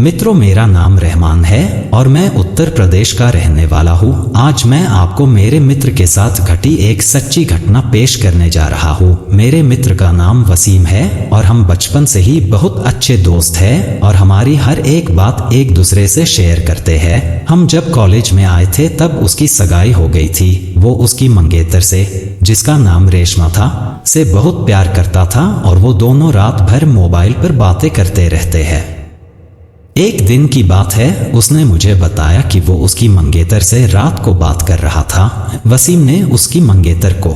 मित्रों, मेरा नाम रहमान है और मैं उत्तर प्रदेश का रहने वाला हूँ। आज मैं आपको मेरे मित्र के साथ घटी एक सच्ची घटना पेश करने जा रहा हूँ। मेरे मित्र का नाम वसीम है और हम बचपन से ही बहुत अच्छे दोस्त हैं और हमारी हर एक बात एक दूसरे से शेयर करते हैं। हम जब कॉलेज में आए थे तब उसकी सगाई हो गई थी। वो उसकी मंगेतर से, जिसका नाम रेशमा था, से बहुत प्यार करता था और वो दोनों रात भर मोबाइल पर बातें करते रहते हैं। एक दिन की बात है, उसने मुझे बताया कि वो उसकी मंगेतर से रात को बात कर रहा था। वसीम ने उसकी मंगेतर को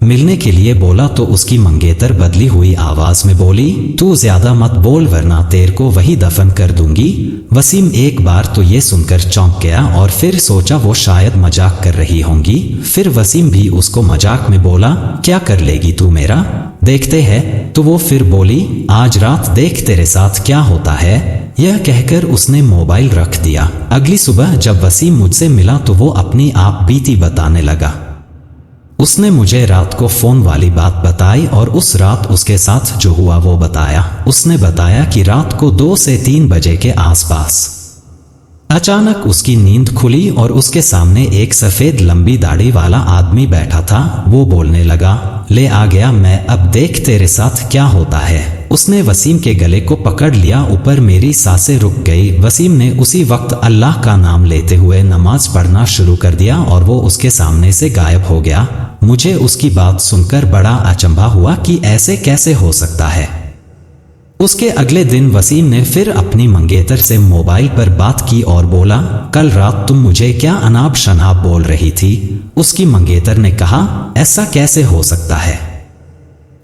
मिलने के लिए बोला तो उसकी मंगेतर बदली हुई आवाज में बोली, तू ज्यादा मत बोल वरना तेरे को वही दफन कर दूंगी। वसीम एक बार तो ये सुनकर चौंक गया और फिर सोचा वो शायद मजाक कर रही होंगी। फिर वसीम भी उसको मजाक में बोला, क्या कर लेगी तू मेरा, देखते हैं। तो वो फिर बोली, आज रात देख तेरे साथ क्या होता है। यह कहकर उसने मोबाइल रख दिया। अगली सुबह जब वसीम मुझसे मिला तो वो अपनी आप बीती बताने लगा। उसने मुझे रात को फोन वाली बात बताई और उस रात उसके साथ जो हुआ वो बताया। उसने बताया कि रात को 2 से 3 बजे के आसपास अचानक उसकी नींद खुली और उसके सामने एक सफेद लंबी दाढ़ी वाला आदमी बैठा था। वो बोलने लगा, ले आ गया मैं, अब देख तेरे साथ क्या होता है। उसने वसीम के गले को पकड़ लिया। ऊपर मेरी सांसें रुक गई। वसीम ने उसी वक्त अल्लाह का नाम लेते हुए नमाज पढ़ना शुरू कर दिया और वो उसके सामने से गायब हो गया। मुझे उसकी बात सुनकर बड़ा अचंभा हुआ कि ऐसे कैसे हो सकता है। उसके अगले दिन वसीम ने फिर अपनी मंगेतर से मोबाइल पर बात की और बोला, कल रात तुम मुझे क्या अनाप शनाप बोल रही थी। उसकी मंगेतर ने कहा, ऐसा कैसे हो सकता है,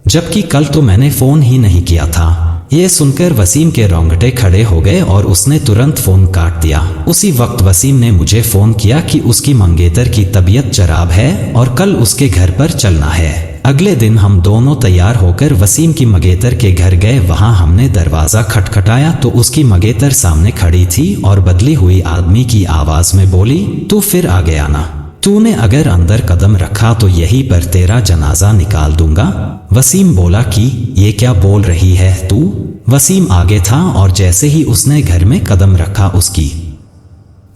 जबकि कल तो मैंने फोन ही नहीं किया था। ये सुनकर वसीम के रोंगटे खड़े हो गए और उसने तुरंत फोन काट दिया। उसी वक्त वसीम ने मुझे फोन किया कि उसकी मंगेतर की तबीयत खराब है और कल उसके घर पर चलना है। अगले दिन हम दोनों तैयार होकर वसीम की मंगेतर के घर गए। वहां हमने दरवाजा खटखटाया तो उसकी मंगेतर सामने खड़ी थी और बदली हुई आदमी की आवाज में बोली, तू फिर आ गया ना, तूने अगर अंदर कदम रखा तो यहीं पर तेरा जनाजा निकाल दूंगा। वसीम बोला कि ये क्या बोल रही है तू। वसीम आगे था और जैसे ही उसने घर में कदम रखा उसकी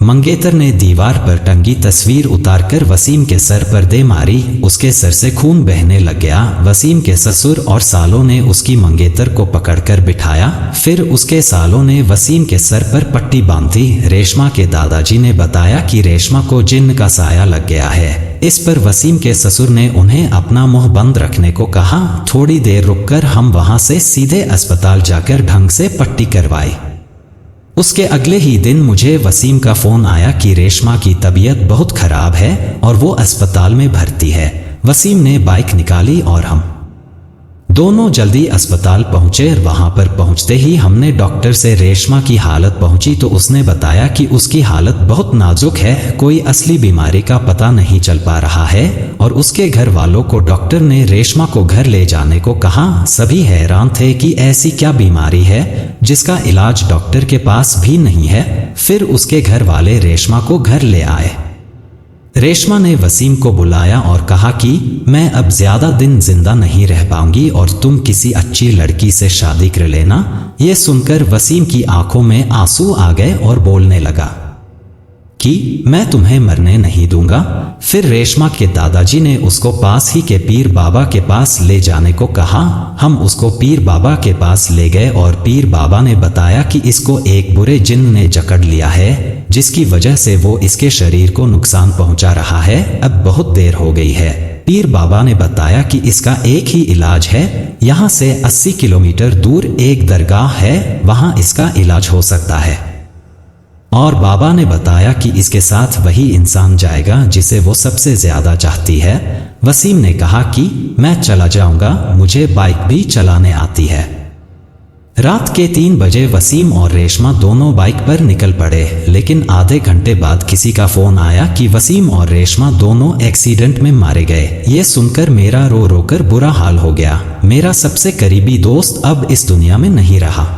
मंगेतर ने दीवार पर टंगी तस्वीर उतारकर वसीम के सर पर दे मारी। उसके सर से खून बहने लग गया। वसीम के ससुर और सालों ने उसकी मंगेतर को पकड़कर बिठाया। फिर उसके सालों ने वसीम के सर पर पट्टी बांधी। रेशमा के दादाजी ने बताया कि रेशमा को जिन्न का साया लग गया है। इस पर वसीम के ससुर ने उन्हें अपना मुंह बंद रखने को कहा। थोड़ी देर रुककर हम वहां से सीधे अस्पताल जाकर ढंग से पट्टी करवाई। उसके अगले ही दिन मुझे वसीम का फोन आया कि रेशमा की तबीयत बहुत खराब है और वो अस्पताल में भर्ती है। वसीम ने बाइक निकाली और हम दोनों जल्दी अस्पताल पहुंचे। वहां पर पहुंचते ही हमने डॉक्टर से रेशमा की हालत पूछी तो उसने बताया कि उसकी हालत बहुत नाजुक है, कोई असली बीमारी का पता नहीं चल पा रहा है और उसके घर वालों को डॉक्टर ने रेशमा को घर ले जाने को कहा। सभी हैरान थे कि ऐसी क्या बीमारी है जिसका इलाज डॉक्टर के पास भी नहीं है। फिर उसके घर वाले रेशमा को घर ले आए। रेशमा ने वसीम को बुलाया और कहा कि मैं अब ज्यादा दिन जिंदा नहीं रह पाऊंगी और तुम किसी अच्छी लड़की से शादी कर लेना। ये सुनकर वसीम की आंखों में आंसू आ गए और बोलने लगा कि मैं तुम्हें मरने नहीं दूंगा। फिर रेशमा के दादाजी ने उसको पास ही के पीर बाबा के पास ले जाने को कहा। हम उसको पीर बाबा के पास ले गए और पीर बाबा ने बताया कि इसको एक बुरे जिन्न ने जकड़ लिया है जिसकी वजह से वो इसके शरीर को नुकसान पहुंचा रहा है। अब बहुत देर हो गई है। पीर बाबा ने बताया कि इसका एक ही इलाज है, यहाँ से 80 किलोमीटर दूर एक दरगाह है, वहां इसका इलाज हो सकता है। और बाबा ने बताया कि इसके साथ वही इंसान जाएगा जिसे वो सबसे ज्यादा चाहती है। वसीम ने कहा कि मैं चला जाऊंगा, मुझे बाइक भी चलाने आती है। रात के 3 बजे वसीम और रेशमा दोनों बाइक पर निकल पड़े, लेकिन आधे घंटे बाद किसी का फोन आया कि वसीम और रेशमा दोनों एक्सीडेंट में मारे गए। ये सुनकर मेरा रो रो कर बुरा हाल हो गया। मेरा सबसे करीबी दोस्त अब इस दुनिया में नहीं रहा।